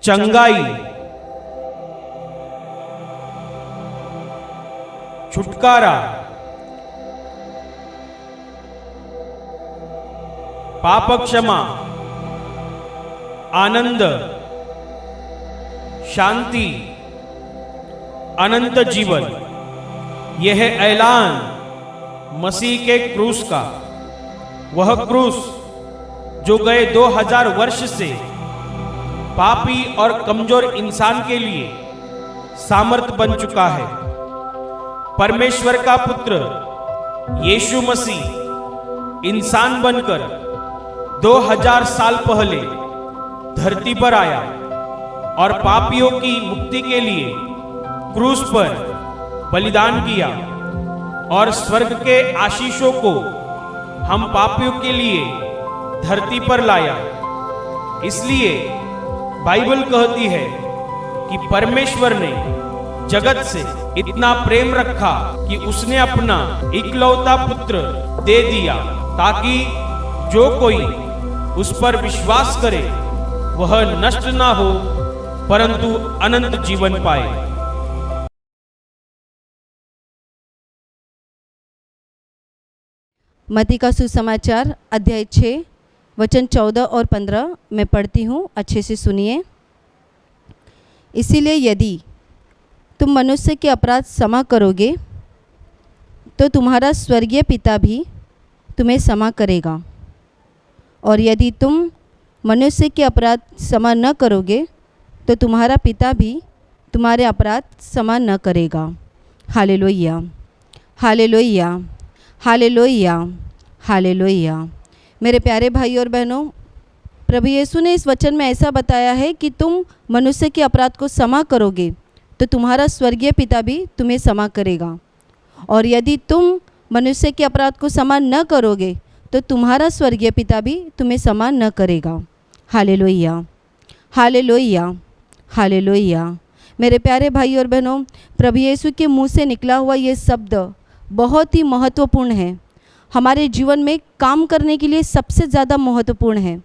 चंगाई, छुटकारा, पाप क्षमा, आनंद, शांति, अनंत जीवन। यह है ऐलान मसीह के क्रूस का। वह क्रूस जो गए 2000 वर्ष से पापी और कमजोर इंसान के लिए सामर्थ बन चुका है। परमेश्वर का पुत्र यीशु मसीह इंसान बनकर 2000 साल पहले धरती पर आया और पापियों की मुक्ति के लिए क्रूस पर बलिदान किया और स्वर्ग के आशीषों को हम पापियों के लिए धरती पर लाया। इसलिए बाइबल कहती है कि परमेश्वर ने जगत से इतना प्रेम रखा कि उसने अपना इकलौता पुत्र दे दिया, ताकि जो कोई उस पर विश्वास करे वह नष्ट ना हो परंतु अनंत जीवन पाए। मत्ती का सुसमाचार अध्याय 6 वचन 14 और 15 मैं पढ़ती हूँ, अच्छे से सुनिए। इसीलिए यदि तुम मनुष्य के अपराध क्षमा करोगे तो तुम्हारा स्वर्गीय पिता भी तुम्हें क्षमा करेगा, और यदि तुम मनुष्य के अपराध क्षमा न करोगे तो तुम्हारा पिता भी तुम्हारे अपराध क्षमा न करेगा। Hallelujah, hallelujah, hallelujah, hallelujah. मेरे प्यारे भाई और बहनों, प्रभु यीशु ने इस वचन में ऐसा बताया है कि तुम मनुष्य के अपराध को क्षमा करोगे तो तुम्हारा स्वर्गीय पिता भी तुम्हें क्षमा करेगा, और यदि तुम मनुष्य के अपराध को क्षमा न करोगे तो तुम्हारा स्वर्गीय पिता भी तुम्हें क्षमा न करेगा। Hallelujah, hallelujah, hallelujah. मेरे प्यारे भाई और बहनों, प्रभु यीशु के मुंह से निकला हुआ ये शब्द बहुत ही महत्वपूर्ण है, हमारे जीवन में काम करने के लिए सबसे ज़्यादा महत्वपूर्ण है,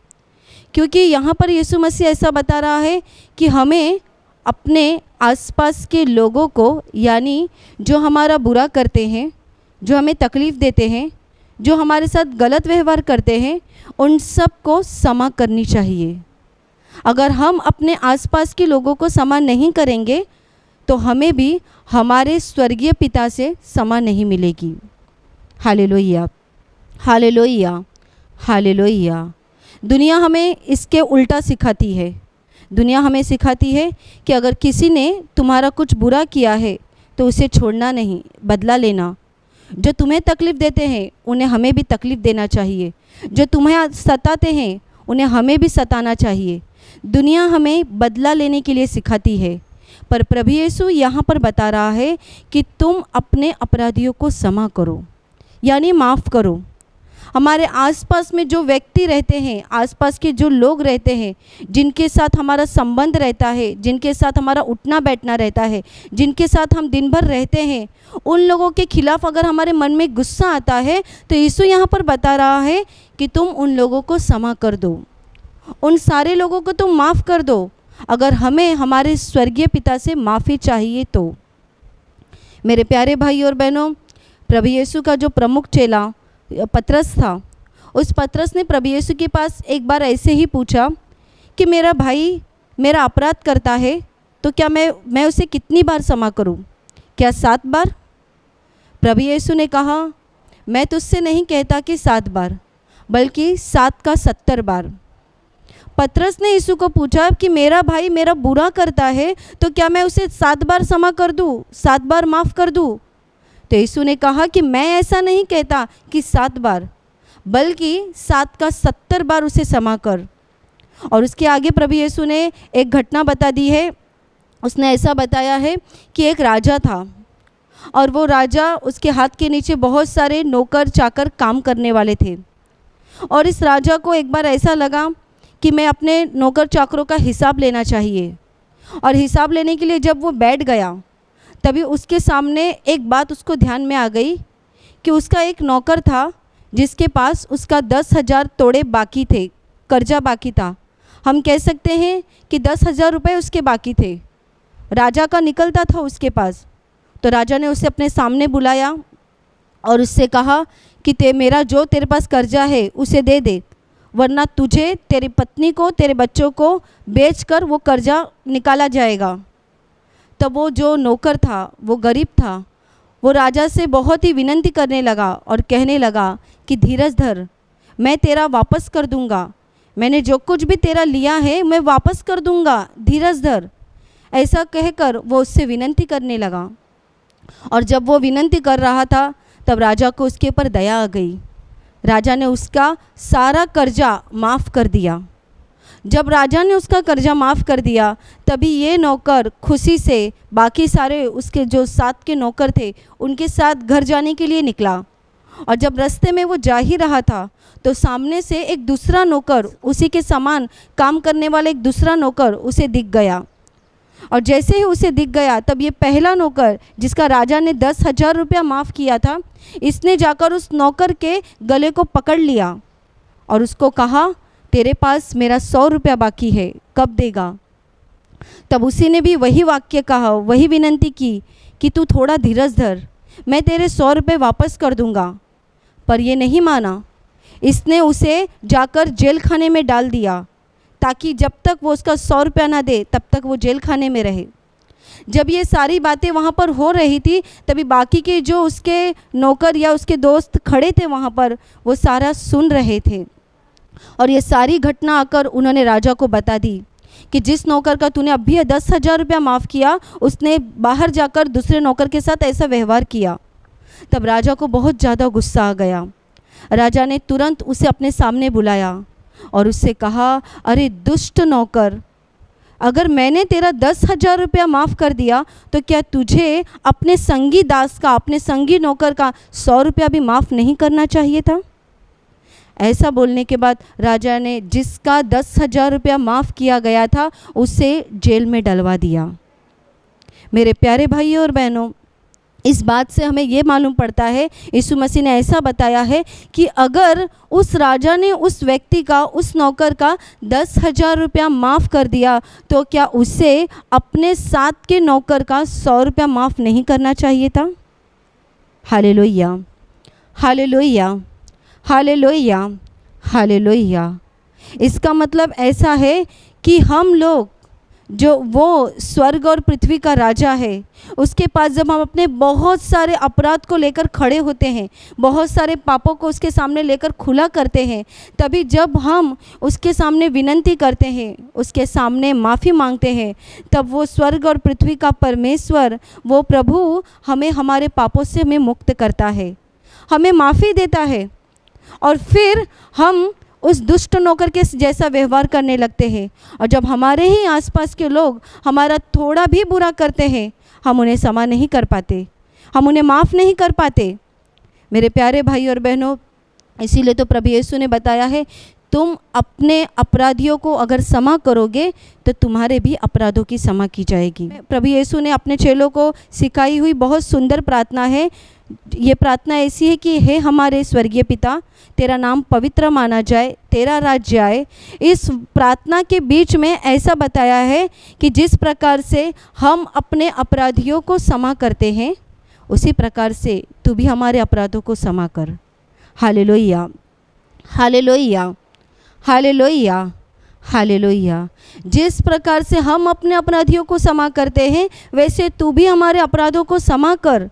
क्योंकि यहाँ पर यीशु मसीह ऐसा बता रहा है कि हमें अपने आसपास के लोगों को, यानी जो हमारा बुरा करते हैं, जो हमें तकलीफ़ देते हैं, जो हमारे साथ गलत व्यवहार करते हैं, उन सब को क्षमा करनी चाहिए। अगर हम अपने आसपास के लोगों को क्षमा नहीं करेंगे तो हमें भी हमारे स्वर्गीय पिता से क्षमा नहीं मिलेगी। Hallelujah, hallelujah, hallelujah. दुनिया हमें इसके उल्टा सिखाती है। दुनिया हमें सिखाती है कि अगर किसी ने तुम्हारा कुछ बुरा किया है तो उसे छोड़ना नहीं, बदला लेना। जो तुम्हें तकलीफ़ देते हैं उन्हें हमें भी तकलीफ़ देना चाहिए, जो तुम्हें सताते हैं उन्हें हमें भी सताना चाहिए। दुनिया हमें बदला लेने के लिए सिखाती है, पर प्रभु यीशु यहाँ पर बता रहा है कि तुम अपने अपराधियों को क्षमा करो, यानी माफ़ करो। हमारे आसपास में जो व्यक्ति रहते हैं, आसपास के जो लोग रहते हैं, जिनके साथ हमारा संबंध रहता है, जिनके साथ हमारा उठना बैठना रहता है, जिनके साथ हम दिन भर रहते हैं, उन लोगों के खिलाफ़ अगर हमारे मन में गुस्सा आता है तो यीशु यहाँ पर बता रहा है कि तुम उन लोगों को क्षमा कर दो, उन सारे लोगों को तुम माफ़ कर दो, अगर हमें हमारे स्वर्गीय पिता से माफ़ी चाहिए तो। मेरे प्यारे भाई और बहनों, प्रभु यीशु का जो प्रमुख चेला पतरस था, उस पतरस ने प्रभु यीशु के पास एक बार ऐसे ही पूछा कि मेरा भाई मेरा अपराध करता है तो क्या मैं उसे कितनी बार क्षमा करूं? क्या 7 बार? प्रभु यीशु ने कहा, मैं तुझसे नहीं कहता कि 7 बार, बल्कि 7 का 70 बार। पतरस ने यीशु को पूछा कि मेरा भाई मेरा बुरा करता है तो क्या मैं उसे 7 बार क्षमा कर दूँ, 7 बार माफ़ कर दूँ? तो यीशु ने कहा कि मैं ऐसा नहीं कहता कि 7 बार, बल्कि 7 का 70 बार उसे क्षमा कर। और उसके आगे प्रभु यीशु ने एक घटना बता दी है। उसने ऐसा बताया है कि एक राजा था और वो राजा, उसके हाथ के नीचे बहुत सारे नौकर चाकर काम करने वाले थे। और इस राजा को एक बार ऐसा लगा कि मैं अपने नौकर चाकरों का हिसाब लेना चाहिए। और हिसाब लेने के लिए जब वो बैठ गया तभी उसके सामने एक बात उसको ध्यान में आ गई कि उसका एक नौकर था जिसके पास उसका 10,000 तोड़े बाकी थे, कर्जा बाकी था। हम कह सकते हैं कि 10,000 रुपये उसके बाकी थे, राजा का निकलता था उसके पास। तो राजा ने उसे अपने सामने बुलाया और उससे कहा कि मेरा जो तेरे पास कर्जा है उसे दे दे, वरना तुझे, तेरी पत्नी को, तेरे बच्चों को बेचकर वो कर्जा निकाला जाएगा। तब वो जो नौकर था, वो गरीब था, वो राजा से बहुत ही विनती करने लगा और कहने लगा कि धीरज धर, मैं तेरा वापस कर दूंगा, मैंने जो कुछ भी तेरा लिया है मैं वापस कर दूंगा, धीरज धर। ऐसा कहकर वो उससे विनती करने लगा। और जब वो विनती कर रहा था तब राजा को उसके ऊपर दया आ गई। राजा ने उसका सारा कर्जा माफ़ कर दिया। जब राजा ने उसका कर्जा माफ़ कर दिया तभी ये नौकर खुशी से बाकी सारे उसके जो साथ के नौकर थे उनके साथ घर जाने के लिए निकला। और जब रास्ते में वो जा ही रहा था तो सामने से एक दूसरा नौकर, उसी के समान काम करने वाला एक दूसरा नौकर उसे दिख गया। और जैसे ही उसे दिख गया तब ये पहला नौकर, जिसका राजा ने 10,000 रुपया माफ़ किया था, इसने जाकर उस नौकर के गले को पकड़ लिया और उसको कहा, तेरे पास मेरा 100 रुपया बाकी है, कब देगा? तब उसी ने भी वही वाक्य कहा, वही विनती की कि तू थोड़ा धीरज धर, मैं तेरे 100 रुपये वापस कर दूंगा। पर ये नहीं माना। इसने उसे जाकर जेल खाने में डाल दिया ताकि जब तक वो उसका 100 रुपया ना दे तब तक वो जेल खाने में रहे। जब ये सारी बातें वहाँ पर हो रही थी तभी बाकी के जो उसके नौकर या उसके दोस्त खड़े थे वहाँ पर, वो सारा सुन रहे थे। और ये सारी घटना आकर उन्होंने राजा को बता दी कि जिस नौकर का तूने अभी 10,000 रुपया माफ़ किया, उसने बाहर जाकर दूसरे नौकर के साथ ऐसा व्यवहार किया। तब राजा को बहुत ज़्यादा गुस्सा आ गया। राजा ने तुरंत उसे अपने सामने बुलाया और उससे कहा, अरे दुष्ट नौकर, अगर मैंने तेरा 10,000 रुपया माफ़ कर दिया तो क्या तुझे अपने संगी दास का, अपने संगी नौकर का 100 रुपया भी माफ़ नहीं करना चाहिए था? ऐसा बोलने के बाद राजा ने जिसका 10,000 रुपया माफ़ किया गया था उसे जेल में डलवा दिया। मेरे प्यारे भाइयों और बहनों, इस बात से हमें ये मालूम पड़ता है, यीशु मसीह ने ऐसा बताया है कि अगर उस राजा ने उस व्यक्ति का, उस नौकर का 10,000 रुपया माफ़ कर दिया तो क्या उसे अपने साथ के नौकर का 100 रुपया माफ़ नहीं करना चाहिए था? Hallelujah, hallelujah, hallelujah, hallelujah. इसका मतलब ऐसा है कि हम लोग, जो वो स्वर्ग और पृथ्वी का राजा है, उसके पास जब हम अपने बहुत सारे अपराध को लेकर खड़े होते हैं, बहुत सारे पापों को उसके सामने लेकर खुला करते हैं, तभी जब हम उसके सामने विनती करते हैं, उसके सामने माफ़ी मांगते हैं, तब वो स्वर्ग और पृथ्वी का परमेश्वर, वो प्रभु हमें हमारे पापों से हमें मुक्त करता है, हमें माफ़ी देता है। और फिर हम उस दुष्ट नौकर के जैसा व्यवहार करने लगते हैं। और जब हमारे ही आसपास के लोग हमारा थोड़ा भी बुरा करते हैं, हम उन्हें क्षमा नहीं कर पाते, हम उन्हें माफ़ नहीं कर पाते। मेरे प्यारे भाई और बहनों, इसीलिए तो प्रभु यीशु ने बताया है, तुम अपने अपराधियों को अगर क्षमा करोगे तो तुम्हारे भी अपराधों की क्षमा की जाएगी। प्रभु यीशु ने अपने चेलों को सिखाई हुई बहुत सुंदर प्रार्थना है। ये प्रार्थना ऐसी है कि हे हमारे स्वर्गीय पिता, तेरा नाम पवित्र माना जाए, तेरा राज्य आए। इस प्रार्थना के बीच में ऐसा बताया है कि जिस प्रकार से हम अपने अपराधियों को क्षमा करते हैं, उसी प्रकार से तू भी हमारे अपराधों को क्षमा कर। Hallelujah, hallelujah, hallelujah, hallelujah. जिस प्रकार से हम अपने अपराधियों को क्षमा करते हैं, वैसे तू भी हमारे अपराधों को क्षमा कर।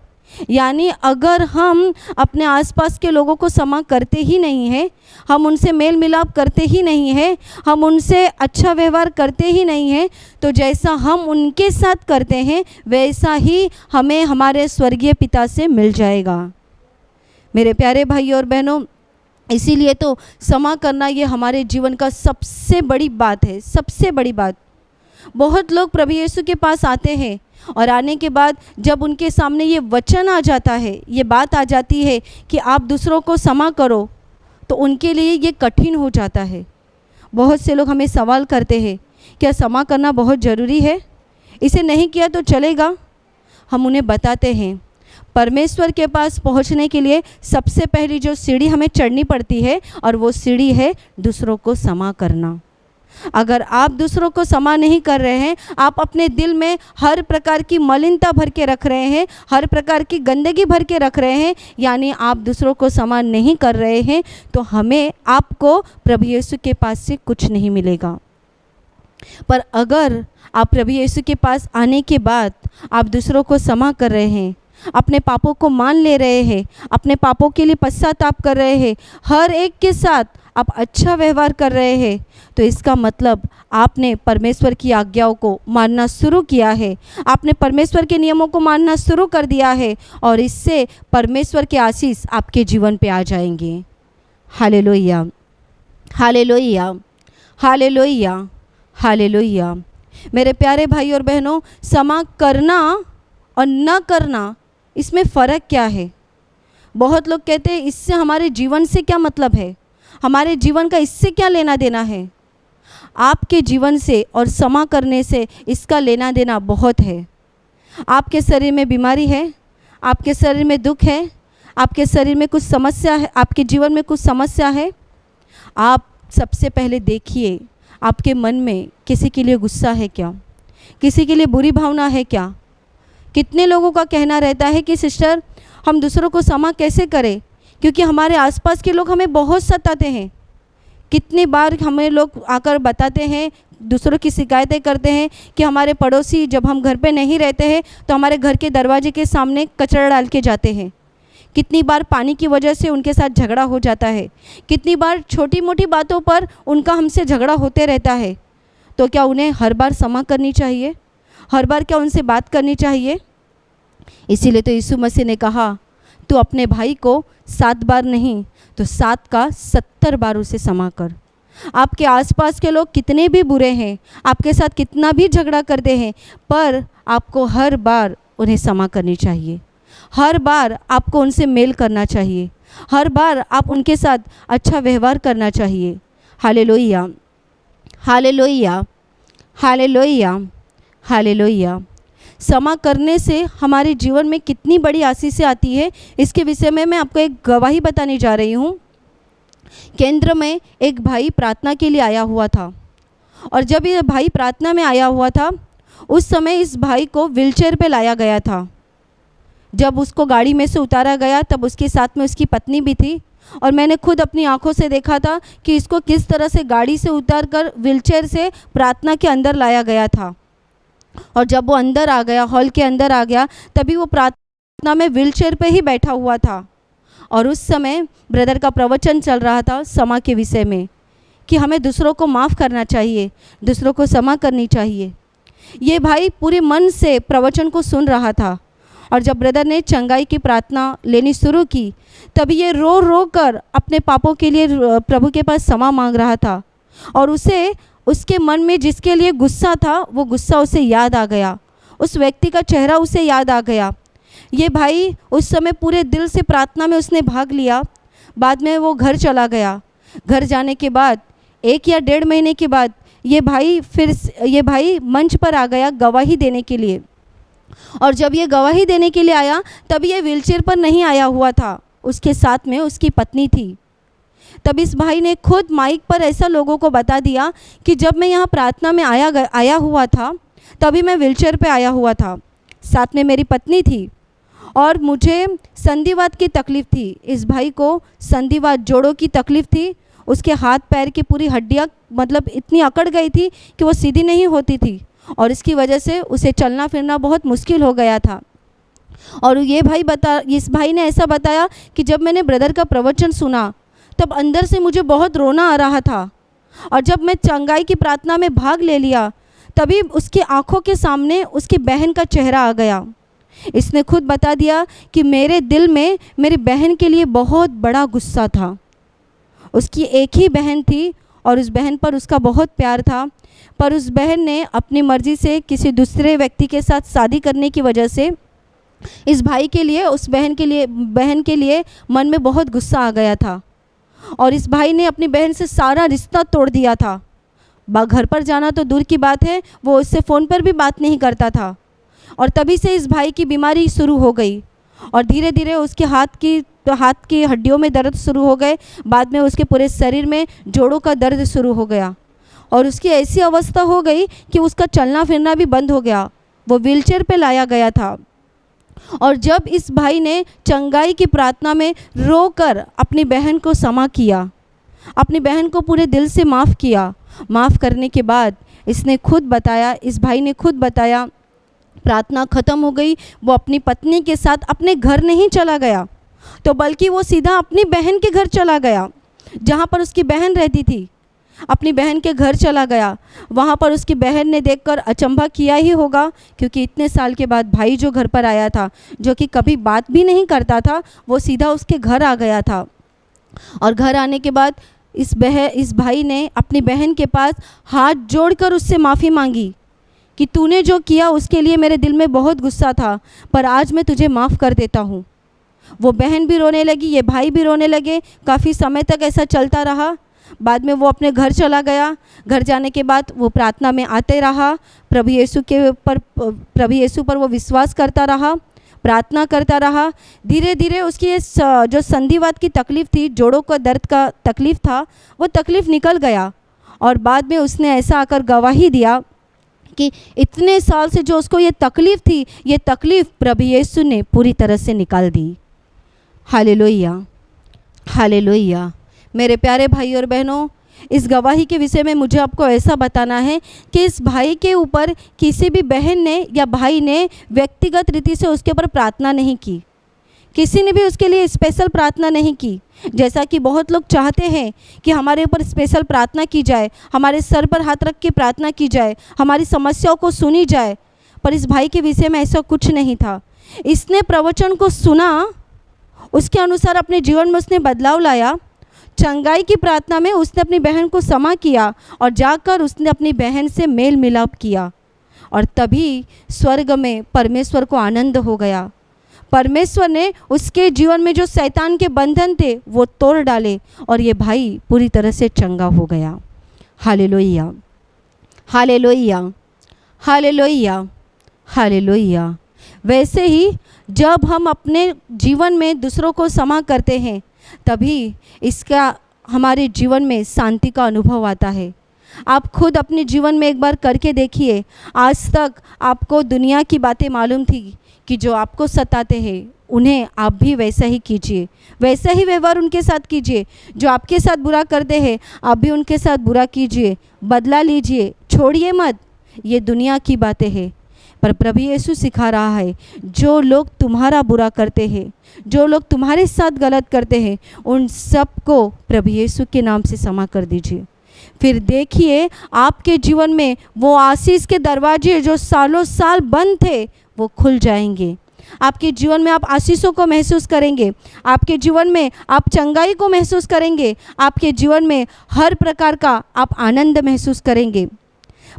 यानी अगर हम अपने आसपास के लोगों को क्षमा करते ही नहीं हैं, हम उनसे मेल मिलाप करते ही नहीं हैं, हम उनसे अच्छा व्यवहार करते ही नहीं हैं, तो जैसा हम उनके साथ करते हैं वैसा ही हमें हमारे स्वर्गीय पिता से मिल जाएगा। मेरे प्यारे भाइयों और बहनों, इसीलिए तो क्षमा करना ये हमारे जीवन का सबसे बड़ी बात है, सबसे बड़ी बात। बहुत लोग प्रभु यीशु के पास आते हैं और आने के बाद जब उनके सामने ये वचन आ जाता है, ये बात आ जाती है कि आप दूसरों को क्षमा करो, तो उनके लिए ये कठिन हो जाता है। बहुत से लोग हमें सवाल करते हैं, क्या क्षमा करना बहुत ज़रूरी है? इसे नहीं किया तो चलेगा? हम उन्हें बताते हैं, परमेश्वर के पास पहुंचने के लिए सबसे पहली जो सीढ़ी हमें चढ़नी पड़ती है, और वो सीढ़ी है दूसरों को क्षमा करना। अगर आप दूसरों को क्षमा नहीं कर रहे हैं, आप अपने दिल में हर प्रकार की मलिनता भर के रख रहे हैं, हर प्रकार की गंदगी भर के रख रहे हैं, यानी आप दूसरों को क्षमा नहीं कर रहे हैं, तो हमें आपको प्रभु यीशु के पास से कुछ नहीं मिलेगा। पर अगर आप प्रभु यीशु के पास आने के बाद आप दूसरों को क्षमा कर रहे हैं, अपने पापों को मान ले रहे हैं, अपने पापों के लिए पश्चाताप कर रहे हैं, हर एक के साथ आप अच्छा व्यवहार कर रहे हैं, तो इसका मतलब आपने परमेश्वर की आज्ञाओं को मानना शुरू किया है, आपने परमेश्वर के नियमों को मानना शुरू कर दिया है, और इससे परमेश्वर के आशीष आपके जीवन पे आ जाएंगे। Hallelujah, hallelujah, hallelujah, hallelujah. मेरे प्यारे भाई और बहनों, क्षमा करना और न करना, इसमें फ़र्क क्या है? बहुत लोग कहते हैं इससे हमारे जीवन से क्या मतलब है, हमारे जीवन का इससे क्या लेना देना है। आपके जीवन से और क्षमा करने से इसका लेना देना बहुत है। आपके शरीर में बीमारी है, आपके शरीर में दुख है, आपके शरीर में कुछ समस्या है, आपके जीवन में कुछ समस्या है, आप सबसे पहले देखिए आपके मन में किसी के लिए गुस्सा है क्या, किसी के लिए बुरी भावना है क्या। कितने लोगों का कहना रहता है कि सिस्टर हम दूसरों को क्षमा कैसे करें, क्योंकि हमारे आसपास के लोग हमें बहुत सताते हैं। कितनी बार हमें लोग आकर बताते हैं, दूसरों की शिकायतें करते हैं कि हमारे पड़ोसी जब हम घर पे नहीं रहते हैं तो हमारे घर के दरवाजे के सामने कचरा डाल के जाते हैं। कितनी बार पानी की वजह से उनके साथ झगड़ा हो जाता है, कितनी बार छोटी मोटी बातों पर उनका हमसे झगड़ा होते रहता है। तो क्या उन्हें हर बार क्षमा करनी चाहिए? हर बार क्या उनसे बात करनी चाहिए? इसीलिए तो यीशु मसीह ने कहा, तू अपने भाई को 7 बार नहीं तो 7 का 70 बार उसे क्षमा कर। आपके आसपास के लोग कितने भी बुरे हैं, आपके साथ कितना भी झगड़ा करते हैं, पर आपको हर बार उन्हें क्षमा करनी चाहिए। हर बार आपको उनसे मेल करना चाहिए, हर बार आप उनके साथ अच्छा व्यवहार करना चाहिए। Hallelujah, hallelujah, hallelujah, hallelujah. क्षमा करने से हमारे जीवन में कितनी बड़ी आशीष आती है, इसके विषय में मैं आपको एक गवाही बताने जा रही हूँ। केंद्र में एक भाई प्रार्थना के लिए आया हुआ था, और जब ये भाई प्रार्थना में आया हुआ था, उस समय इस भाई को व्हीलचेयर पे लाया गया था। जब उसको गाड़ी में से उतारा गया तब उसके साथ में उसकी पत्नी भी थी, और मैंने खुद अपनी आंखों से देखा था कि इसको किस तरह से गाड़ी से उतार कर व्हीलचेयर से प्रार्थना के अंदर लाया गया था। और जब वो अंदर आ गया, हॉल के अंदर आ गया, तभी वो प्रार्थना में व्हीलचेयर पे ही बैठा हुआ था। और उस समय ब्रदर का प्रवचन चल रहा था क्षमा के विषय में, कि हमें दूसरों को माफ़ करना चाहिए, दूसरों को क्षमा करनी चाहिए। ये भाई पूरे मन से प्रवचन को सुन रहा था, और जब ब्रदर ने चंगाई की प्रार्थना लेनी शुरू की, तभी ये रो रो कर अपने पापों के लिए प्रभु के पास क्षमा मांग रहा था। और उसे उसके मन में जिसके लिए गुस्सा था, वो गुस्सा उसे याद आ गया, उस व्यक्ति का चेहरा उसे याद आ गया। ये भाई उस समय पूरे दिल से प्रार्थना में उसने भाग लिया। बाद में वो घर चला गया। घर जाने के बाद 1 या 1.5 महीने के बाद ये भाई मंच पर आ गया गवाही देने के लिए। और जब ये गवाही देने के लिए आया, तब ये व्हीलचेयर पर नहीं आया हुआ था, उसके साथ में उसकी पत्नी थी। तब इस भाई ने खुद माइक पर ऐसा लोगों को बता दिया कि जब मैं यहाँ प्रार्थना में आया हुआ था, तभी मैं व्हीलचेयर पे आया हुआ था, साथ में मेरी पत्नी थी, और मुझे संधिवात की तकलीफ़ थी। इस भाई को संधिवात, जोड़ों की तकलीफ़ थी। उसके हाथ पैर की पूरी हड्डियाँ मतलब इतनी अकड़ गई थी कि वो सीधी नहीं होती थी, और इसकी वजह से उसे चलना फिरना बहुत मुश्किल हो गया था। और इस भाई ने ऐसा बताया कि जब मैंने ब्रदर का प्रवचन सुना, तब अंदर से मुझे बहुत रोना आ रहा था, और जब मैं चंगाई की प्रार्थना में भाग ले लिया, तभी उसकी आंखों के सामने उसकी बहन का चेहरा आ गया। इसने खुद बता दिया कि मेरे दिल में मेरी बहन के लिए बहुत बड़ा गुस्सा था। उसकी एक ही बहन थी, और उस बहन पर उसका बहुत प्यार था, पर उस बहन ने अपनी मर्ज़ी से किसी दूसरे व्यक्ति के साथ शादी करने की वजह से इस भाई के लिए, उस बहन के लिए मन में बहुत गुस्सा आ गया था। और इस भाई ने अपनी बहन से सारा रिश्ता तोड़ दिया था। घर पर जाना तो दूर की बात है, वो उससे फ़ोन पर भी बात नहीं करता था। और तभी से इस भाई की बीमारी शुरू हो गई, और धीरे धीरे उसके हाथ की हड्डियों में दर्द शुरू हो गए। बाद में उसके पूरे शरीर में जोड़ों का दर्द शुरू हो गया। और उसकी ऐसी अवस्था हो गई कि उसका चलना फिरना भी बंद हो गया। वो व्हीलचेयर पे लाया गया था। और जब इस भाई ने चंगाई की प्रार्थना में रोकर अपनी बहन को क्षमा किया, अपनी बहन को पूरे दिल से माफ़ किया, माफ़ करने के बाद इसने खुद बताया, इस भाई ने खुद बताया, प्रार्थना ख़त्म हो गई। वो अपनी पत्नी के साथ अपने घर नहीं चला गया, तो बल्कि वो सीधा अपनी बहन के घर चला गया, जहाँ पर उसकी बहन रहती थी। अपनी बहन के घर चला गया। वहाँ पर उसकी बहन ने देखकर अचंभा किया ही होगा, क्योंकि इतने साल के बाद भाई जो घर पर आया था, जो कि कभी बात भी नहीं करता था, वो सीधा उसके घर आ गया था। और घर आने के बाद इस भाई ने अपनी बहन के पास हाथ जोड़कर उससे माफ़ी मांगी कि तूने जो किया उसके लिए मेरे दिल में बहुत गुस्सा था, पर आज मैं तुझे माफ़ कर देता हूँ। वो बहन भी रोने लगी, ये भाई भी रोने लगे। काफ़ी समय तक ऐसा चलता रहा। बाद में वो अपने घर चला गया। घर जाने के बाद वो प्रार्थना में आते रहा, प्रभु यीशु पर वो विश्वास करता रहा, प्रार्थना करता रहा। धीरे धीरे उसकी ये जो संधिवात की तकलीफ़ थी, जोड़ों का दर्द का तकलीफ़ था, वो तकलीफ़ निकल गया। और बाद में उसने ऐसा आकर गवाही दिया कि इतने साल से जो उसको ये तकलीफ़ थी, ये तकलीफ़ प्रभु यीशु ने पूरी तरह से निकाल दी। Hallelujah, hallelujah. मेरे प्यारे भाई और बहनों, इस गवाही के विषय में मुझे आपको ऐसा बताना है कि इस भाई के ऊपर किसी भी बहन ने या भाई ने व्यक्तिगत रीति से उसके ऊपर प्रार्थना नहीं की। किसी ने भी उसके लिए स्पेशल प्रार्थना नहीं की। जैसा कि बहुत लोग चाहते हैं कि हमारे ऊपर स्पेशल प्रार्थना की जाए, हमारे सर पर हाथ रख के प्रार्थना की जाए, हमारी समस्याओं को सुनी जाए, पर इस भाई के विषय में ऐसा कुछ नहीं था। इसने प्रवचन को सुना, उसके अनुसार अपने जीवन में उसने बदलाव लाया। चंगाई की प्रार्थना में उसने अपनी बहन को क्षमा किया और जाकर उसने अपनी बहन से मेल मिलाप किया, और तभी स्वर्ग में परमेश्वर को आनंद हो गया। परमेश्वर ने उसके जीवन में जो शैतान के बंधन थे वो तोड़ डाले, और ये भाई पूरी तरह से चंगा हो गया। Hallelujah, hallelujah, hallelujah, hallelujah. वैसे ही जब हम अपने जीवन में दूसरों को क्षमा करते हैं, तभी इसका हमारे जीवन में शांति का अनुभव आता है। आप खुद अपने जीवन में एक बार करके देखिए। आज तक आपको दुनिया की बातें मालूम थी कि जो आपको सताते हैं उन्हें आप भी वैसा ही कीजिए, वैसा ही व्यवहार उनके साथ कीजिए। जो आपके साथ बुरा करते हैं आप भी उनके साथ बुरा कीजिए, बदला लीजिए, छोड़िए मत। ये दुनिया की बातें हैं, पर प्रभु यीशु सिखा रहा है, जो लोग तुम्हारा बुरा करते हैं, जो लोग तुम्हारे साथ गलत करते हैं, उन सबको प्रभु यीशु के नाम से क्षमा कर दीजिए। फिर देखिए आपके जीवन में वो आशीष के दरवाजे जो सालों साल बंद थे वो खुल जाएंगे। आपके जीवन में आप आशीषों को महसूस करेंगे, आपके जीवन में आप चंगाई को महसूस करेंगे, आपके जीवन में हर प्रकार का आप आनंद महसूस करेंगे।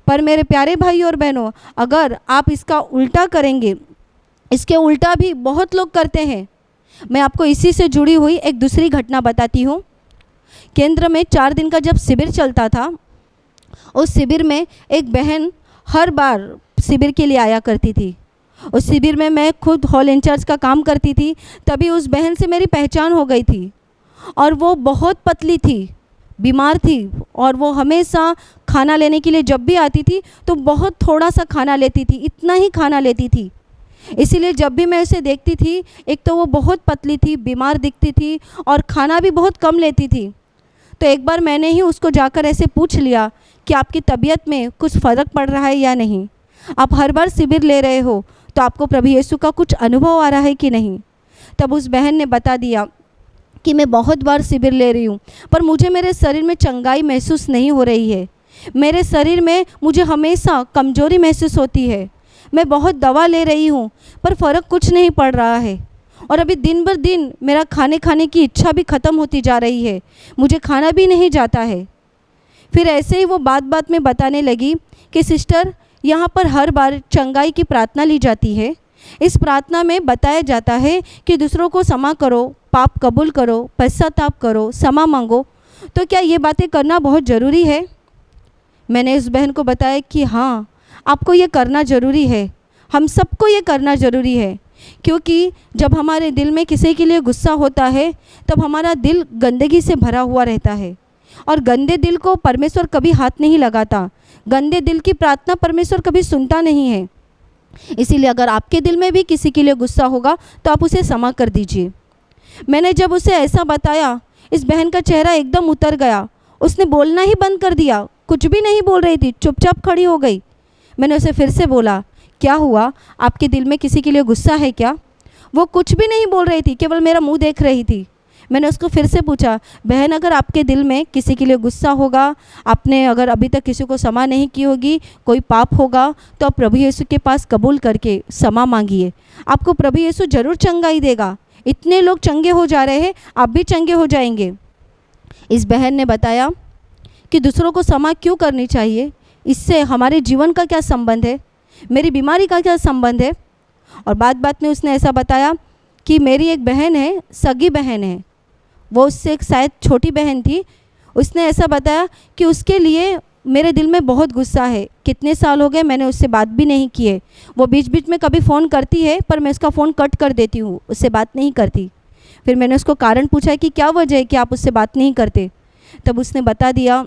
पर मेरे प्यारे भाई और बहनों, अगर आप इसका उल्टा करेंगे, इसके उल्टा भी बहुत लोग करते हैं। मैं आपको इसी से जुड़ी हुई एक दूसरी घटना बताती हूँ। केंद्र में 4 दिन का जब शिविर चलता था, उस शिविर में एक बहन हर बार शिविर के लिए आया करती थी। उस शिविर में मैं खुद हॉल इंचार्ज का काम करती थी, तभी उस बहन से मेरी पहचान हो गई थी। और वो बहुत पतली थी, बीमार थी, और वो हमेशा खाना लेने के लिए जब भी आती थी तो बहुत थोड़ा सा खाना लेती थी, इतना ही खाना लेती थी। इसीलिए जब भी मैं उसे देखती थी, एक तो वो बहुत पतली थी, बीमार दिखती थी और खाना भी बहुत कम लेती थी। तो एक बार मैंने ही उसको जाकर ऐसे पूछ लिया कि आपकी तबीयत में कुछ फ़र्क पड़ रहा है या नहीं, आप हर बार शिविर ले रहे हो तो आपको प्रभु यीशु का कुछ अनुभव आ रहा है कि नहीं। तब उस बहन ने बता दिया कि मैं बहुत बार शिविर ले रही हूँ, पर मुझे मेरे शरीर में चंगाई महसूस नहीं हो रही है। मेरे शरीर में मुझे हमेशा कमजोरी महसूस होती है। मैं बहुत दवा ले रही हूँ पर फ़र्क कुछ नहीं पड़ रहा है, और अभी दिन बर दिन मेरा खाने की इच्छा भी ख़त्म होती जा रही है, मुझे खाना भी नहीं जाता है। फिर ऐसे ही वो बात बात में बताने लगी कि सिस्टर, यहाँ पर हर बार चंगाई की प्रार्थना ली जाती है। इस प्रार्थना में बताया जाता है कि दूसरों को क्षमा करो, पाप कबूल करो, पश्चाताप करो, क्षमा मांगो। तो क्या ये बातें करना बहुत ज़रूरी है? मैंने उस बहन को बताया कि हाँ, आपको ये करना ज़रूरी है, हम सबको ये करना ज़रूरी है। क्योंकि जब हमारे दिल में किसी के लिए गुस्सा होता है तब हमारा दिल गंदगी से भरा हुआ रहता है। और गंदे दिल को परमेश्वर कभी हाथ नहीं लगाता। गंदे दिल की प्रार्थना परमेश्वर कभी सुनता नहीं है। इसीलिए अगर आपके दिल में भी किसी के लिए गुस्सा होगा तो आप उसे क्षमा कर दीजिए। मैंने जब उसे ऐसा बताया, इस बहन का चेहरा एकदम उतर गया। उसने बोलना ही बंद कर दिया, कुछ भी नहीं बोल रही थी, चुपचाप खड़ी हो गई। मैंने उसे फिर से बोला, क्या हुआ, आपके दिल में किसी के लिए गुस्सा है क्या? वो कुछ भी नहीं बोल रही थी, केवल मेरा मुंह देख रही थी। मैंने उसको फिर से पूछा, बहन अगर आपके दिल में किसी के लिए गुस्सा होगा, आपने अगर अभी तक किसी को क्षमा नहीं की होगी, कोई पाप होगा, तो आप प्रभु यीशु के पास कबूल करके क्षमा मांगिए। आपको प्रभु यीशु जरूर चंगाई देगा। इतने लोग चंगे हो जा रहे हैं, आप भी चंगे हो जाएंगे। इस बहन ने बताया कि दूसरों को क्षमा क्यों करनी चाहिए, इससे हमारे जीवन का क्या संबंध है, मेरी बीमारी का क्या संबंध है। और बात में उसने ऐसा बताया कि मेरी एक बहन है, सगी बहन है, वो उससे एक शायद छोटी बहन थी। उसने ऐसा बताया कि उसके लिए मेरे दिल में बहुत गुस्सा है। कितने साल हो गए मैंने उससे बात भी नहीं की है। वो बीच बीच में कभी फ़ोन करती है, पर मैं उसका फ़ोन कट कर देती हूँ, उससे बात नहीं करती। फिर मैंने उसको कारण पूछा कि क्या वजह है कि आप उससे बात नहीं करते। तब उसने बता दिया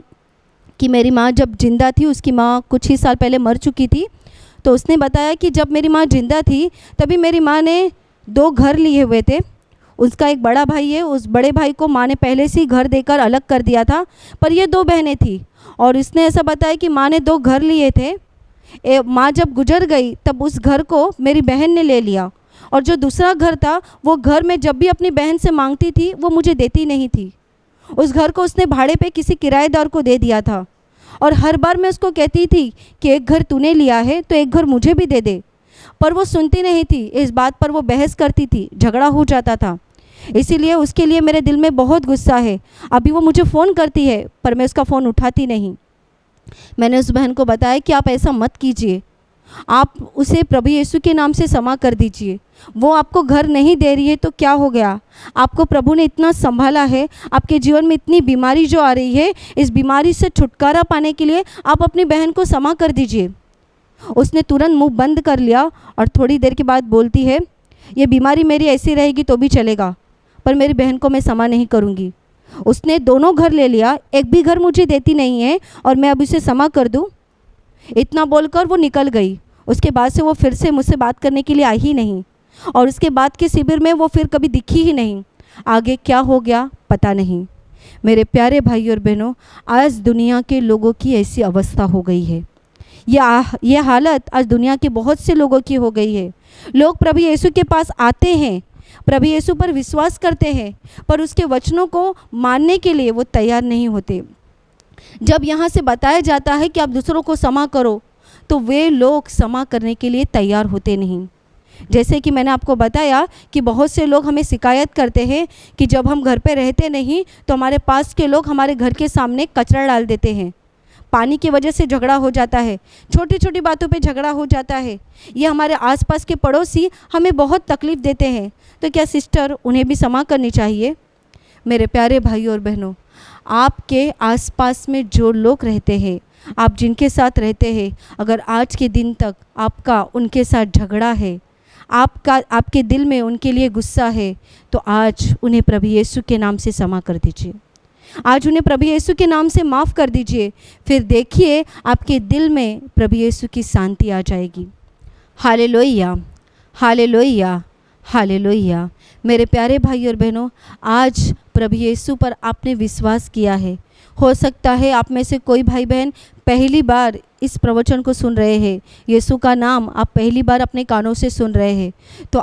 कि मेरी माँ जब जिंदा थी, उसकी माँ कुछ ही साल पहले मर चुकी थी। तो उसने बताया कि जब मेरी माँ जिंदा थी तभी मेरी माँ ने 2 घर लिए हुए थे। उसका एक बड़ा भाई है, उस बड़े भाई को माँ ने पहले से ही घर देकर अलग कर दिया था, पर ये 2 बहनें थी। और इसने ऐसा बताया कि माँ ने 2 घर लिए थे। माँ जब गुजर गई तब उस घर को मेरी बहन ने ले लिया, और जो दूसरा घर था वो घर मैं जब भी अपनी बहन से मांगती थी वो मुझे देती नहीं थी। उस घर को उसने भाड़े पे किसी किराएदार को दे दिया था। और हर बार मैं उसको कहती थी कि एक घर तूने लिया है तो एक घर मुझे भी दे दे, पर वो सुनती नहीं थी। इस बात पर वो बहस करती थी, झगड़ा हो जाता था। इसीलिए उसके लिए मेरे दिल में बहुत गुस्सा है। अभी वो मुझे फ़ोन करती है पर मैं उसका फ़ोन उठाती नहीं। मैंने उस बहन को बताया कि आप ऐसा मत कीजिए, आप उसे प्रभु यीशु के नाम से क्षमा कर दीजिए। वो आपको घर नहीं दे रही है तो क्या हो गया, आपको प्रभु ने इतना संभाला है। आपके जीवन में इतनी बीमारी जो आ रही है, इस बीमारी से छुटकारा पाने के लिए आप अपनी बहन को क्षमा कर दीजिए। उसने तुरंत मुंह बंद कर लिया और थोड़ी देर के बाद बोलती है, ये बीमारी मेरी ऐसी रहेगी तो भी चलेगा, पर मेरी बहन को मैं क्षमा नहीं करूँगी। उसने दोनों घर ले लिया, एक भी घर मुझे देती नहीं है और मैं अब उसे क्षमा कर दूँ। इतना बोलकर वो निकल गई। उसके बाद से वो फिर से मुझसे बात करने के लिए आई ही नहीं, और उसके बाद के शिविर में वो फिर कभी दिखी ही नहीं। आगे क्या हो गया पता नहीं। मेरे प्यारे भाई और बहनों, आज दुनिया के लोगों की ऐसी अवस्था हो गई है। यह हालत आज दुनिया के बहुत से लोगों की हो गई है। लोग प्रभु यीशु के पास आते हैं, प्रभु यीशु पर विश्वास करते हैं, पर उसके वचनों को मानने के लिए वो तैयार नहीं होते। जब यहाँ से बताया जाता है कि आप दूसरों को क्षमा करो, तो वे लोग क्षमा करने के लिए तैयार होते नहीं। जैसे कि मैंने आपको बताया कि बहुत से लोग हमें शिकायत करते हैं कि जब हम घर पे रहते नहीं तो हमारे पास के लोग हमारे घर के सामने कचरा डाल देते हैं। पानी की वजह से झगड़ा हो जाता है, छोटी छोटी बातों पे झगड़ा हो जाता है। ये हमारे आसपास के पड़ोसी हमें बहुत तकलीफ़ देते हैं, तो क्या सिस्टर उन्हें भी क्षमा करनी चाहिए? मेरे प्यारे भाई और बहनों, आपके आसपास में जो लोग रहते हैं, आप जिनके साथ रहते हैं, अगर आज के दिन तक आपका उनके साथ झगड़ा है, आपके दिल में उनके लिए गुस्सा है, तो आज उन्हें प्रभु यीशु के नाम से क्षमा कर दीजिए। आज उन्हें प्रभु यीशु के नाम से माफ़ कर दीजिए। फिर देखिए आपके दिल में प्रभु यीशु की शांति आ जाएगी। Hallelujah, hallelujah, hallelujah. मेरे प्यारे भाई और बहनों, आज प्रभु यीशु पर आपने विश्वास किया है। हो सकता है आप में से कोई भाई बहन पहली बार इस प्रवचन को सुन रहे हैं, यीशु का नाम आप पहली बार अपने कानों से सुन रहे हैं, तो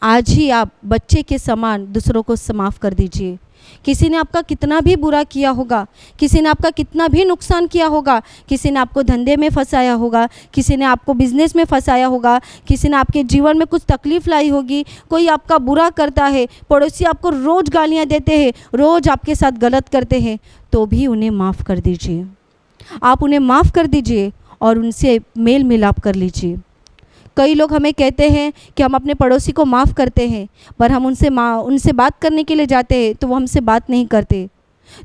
आज ही आप बच्चे के समान दूसरों को माफ़ कर दीजिए। किसी ने आपका कितना भी बुरा किया होगा, किसी ने आपका कितना भी नुकसान किया होगा, किसी ने आपको धंधे में फंसाया होगा, किसी ने आपको बिजनेस में फंसाया होगा, किसी ने आपके जीवन में कुछ तकलीफ़ लाई होगी, कोई आपका बुरा करता है, पड़ोसी आपको रोज़ गालियाँ देते हैं, रोज़ आपके साथ गलत करते हैं, तो भी उन्हें माफ़ कर दीजिए। आप उन्हें माफ़ कर दीजिए और उनसे मेल मिलाप कर लीजिए। कई लोग हमें कहते हैं कि हम अपने पड़ोसी को माफ़ करते हैं, पर हम उनसे बात करने के लिए जाते हैं तो वो हमसे बात नहीं करते।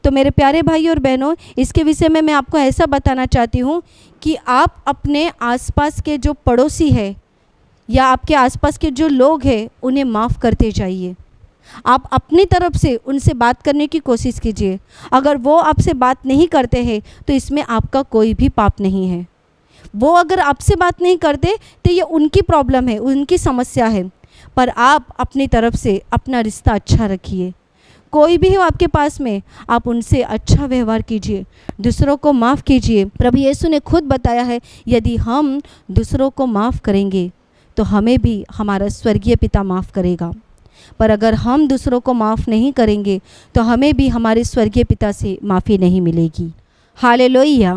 तो मेरे प्यारे भाई और बहनों, इसके विषय में मैं आपको ऐसा बताना चाहती हूँ कि आप अपने आसपास के जो पड़ोसी हैं या आपके आसपास के जो लोग हैं उन्हें माफ़ करते जाइए। आप अपनी तरफ से उनसे बात करने की कोशिश कीजिए। अगर वो आपसे बात नहीं करते हैं तो इसमें आपका कोई भी पाप नहीं है। वो अगर आपसे बात नहीं करते तो ये उनकी प्रॉब्लम है, उनकी समस्या है। पर आप अपनी तरफ से अपना रिश्ता अच्छा रखिए। कोई भी हो आपके पास में, आप उनसे अच्छा व्यवहार कीजिए, दूसरों को माफ़ कीजिए। प्रभु यीशु ने खुद बताया है, यदि हम दूसरों को माफ़ करेंगे तो हमें भी हमारा स्वर्गीय पिता माफ़ करेगा। पर अगर हम दूसरों को माफ़ नहीं करेंगे तो हमें भी हमारे स्वर्गीय पिता से माफ़ी नहीं मिलेगी। Hallelujah,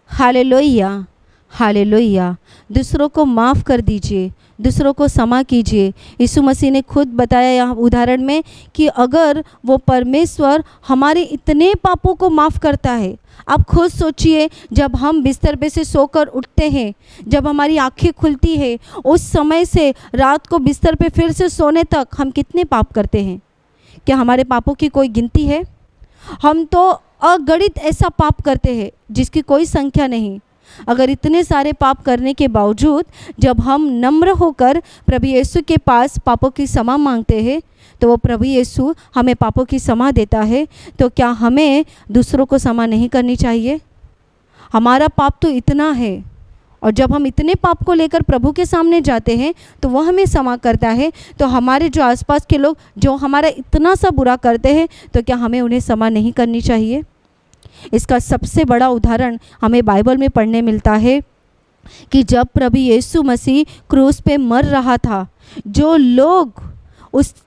hallelujah, hallelujah. दूसरों को माफ़ कर दीजिए, दूसरों को क्षमा कीजिए। यीशु मसीह ने खुद बताया यहाँ उदाहरण में कि अगर वो परमेश्वर हमारे इतने पापों को माफ़ करता है, आप खुद सोचिए, जब हम बिस्तर पे से सोकर उठते हैं, जब हमारी आंखें खुलती है, उस समय से रात को बिस्तर पे फिर से सोने तक हम कितने पाप करते हैं? क्या हमारे पापों की कोई गिनती है? हम तो अगणित ऐसा पाप करते हैं जिसकी कोई संख्या नहीं। अगर इतने सारे पाप करने के बावजूद जब हम नम्र होकर प्रभु यीशु के पास पापों की क्षमा मांगते हैं तो वो प्रभु यीशु हमें पापों की क्षमा देता है, तो क्या हमें दूसरों को क्षमा नहीं करनी चाहिए? हमारा पाप तो इतना है, और जब हम इतने पाप को लेकर प्रभु के सामने जाते हैं तो वह हमें क्षमा करता है। तो हमारे जो आसपास के लोग जो हमारा इतना सा बुरा करते हैं, तो क्या हमें उन्हें क्षमा नहीं करनी चाहिए? इसका सबसे बड़ा उदाहरण हमें बाइबल में पढ़ने मिलता है कि जब प्रभु यीशु मसीह क्रूस पे मर रहा था, जो लोग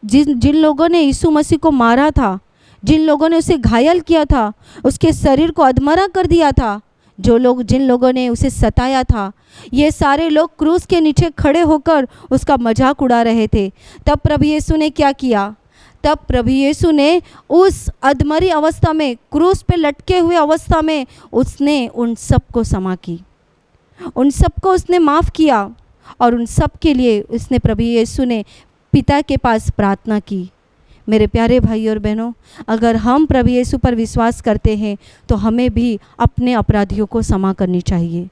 जिन लोगों ने यीशु मसीह को मारा था, जिन लोगों ने उसे घायल किया था, उसके शरीर को अधमरा कर दिया था, जिन लोगों ने उसे सताया था, ये सारे लोग क्रूस के नीचे खड़े होकर उसका मजाक उड़ा रहे थे। तब प्रभु यीशु ने क्या किया? तब प्रभु यीशु ने उस अधमरी अवस्था में, क्रूस पे लटके हुए अवस्था में, उसने उन सबको क्षमा की, उन सबको उसने माफ़ किया, और उन सब के लिए उसने प्रभु यीशु ने पिता के पास प्रार्थना की। मेरे प्यारे भाई और बहनों, अगर हम प्रभु यीशु पर विश्वास करते हैं तो हमें भी अपने अपराधियों को क्षमा करनी चाहिए।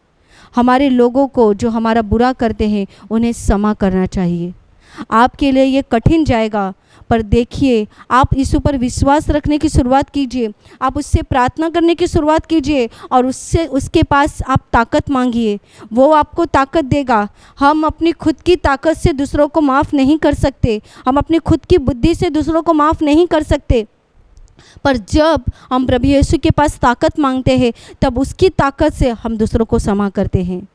हमारे लोगों को जो हमारा बुरा करते हैं उन्हें क्षमा करना चाहिए। आपके लिए ये कठिन जाएगा, पर देखिए, आप यीशु पर विश्वास रखने की शुरुआत कीजिए, आप उससे प्रार्थना करने की शुरुआत कीजिए, और उसके पास आप ताकत मांगिए, वो आपको ताकत देगा। हम अपनी खुद की ताकत से दूसरों को माफ़ नहीं कर सकते, हम अपनी खुद की बुद्धि से दूसरों को माफ़ नहीं कर सकते, पर जब हम प्रभु यीशु के पास ताकत मांगते हैं तब उसकी ताकत से हम दूसरों को क्षमा करते हैं।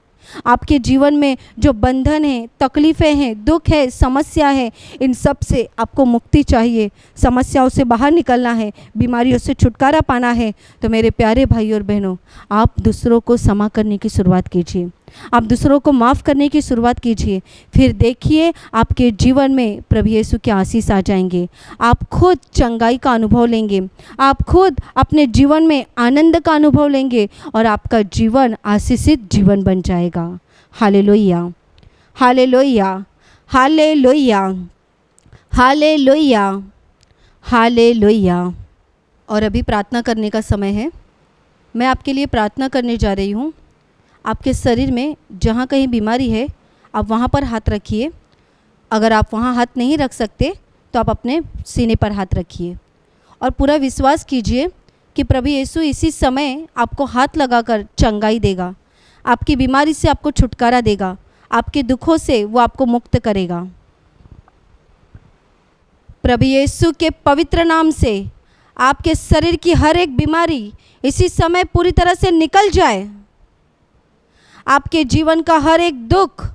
आपके जीवन में जो बंधन है, तकलीफ़ें हैं, दुख है, समस्या है, इन सब से आपको मुक्ति चाहिए, समस्याओं से बाहर निकलना है, बीमारियों से छुटकारा पाना है, तो मेरे प्यारे भाई और बहनों, आप दूसरों को क्षमा करने की शुरुआत कीजिए, आप दूसरों को माफ़ करने की शुरुआत कीजिए। फिर देखिए, आपके जीवन में प्रभु यीशु के आशीष आ जाएंगे, आप खुद चंगाई का अनुभव लेंगे, आप खुद अपने जीवन में आनंद का अनुभव लेंगे, और आपका जीवन आशीषित जीवन बन जाएगा। Hallelujah, hallelujah, hallelujah, hallelujah, hallelujah. और अभी प्रार्थना करने का समय है। मैं आपके लिए प्रार्थना करने जा रही हूँ। आपके शरीर में जहाँ कहीं बीमारी है, आप वहाँ पर हाथ रखिए। अगर आप वहाँ हाथ नहीं रख सकते तो आप अपने सीने पर हाथ रखिए, और पूरा विश्वास कीजिए कि प्रभु यीशु इसी समय आपको हाथ लगाकर चंगाई देगा, आपकी बीमारी से आपको छुटकारा देगा, आपके दुखों से वो आपको मुक्त करेगा। प्रभु यीशु के पवित्र नाम से आपके शरीर की हर एक बीमारी इसी समय पूरी तरह से निकल जाए। आपके जीवन का हर एक दुख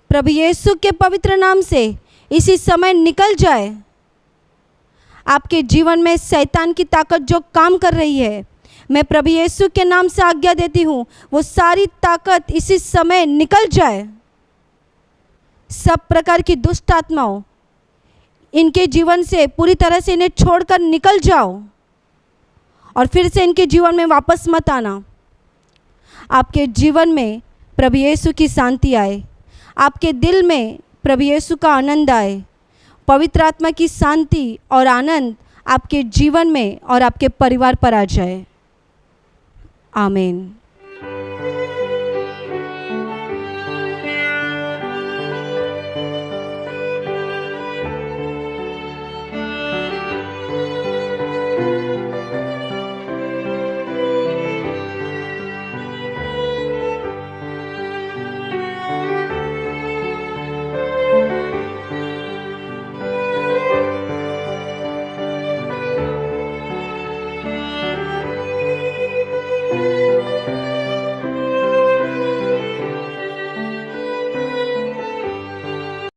प्रभु यीशु के पवित्र नाम से इसी समय निकल जाए। आपके जीवन में शैतान की ताकत जो काम कर रही है, मैं प्रभु यीशु के नाम से आज्ञा देती हूँ, वो सारी ताकत इसी समय निकल जाए। सब प्रकार की दुष्ट आत्माओं, इनके जीवन से पूरी तरह से इन्हें छोड़कर निकल जाओ, और फिर से इनके जीवन में वापस मत आना। आपके जीवन में प्रभु यीशु की शांति आए, आपके दिल में प्रभु यीशु का आनंद आए, पवित्र आत्मा की शांति और आनंद आपके जीवन में और आपके परिवार पर आ जाए। आमीन। है।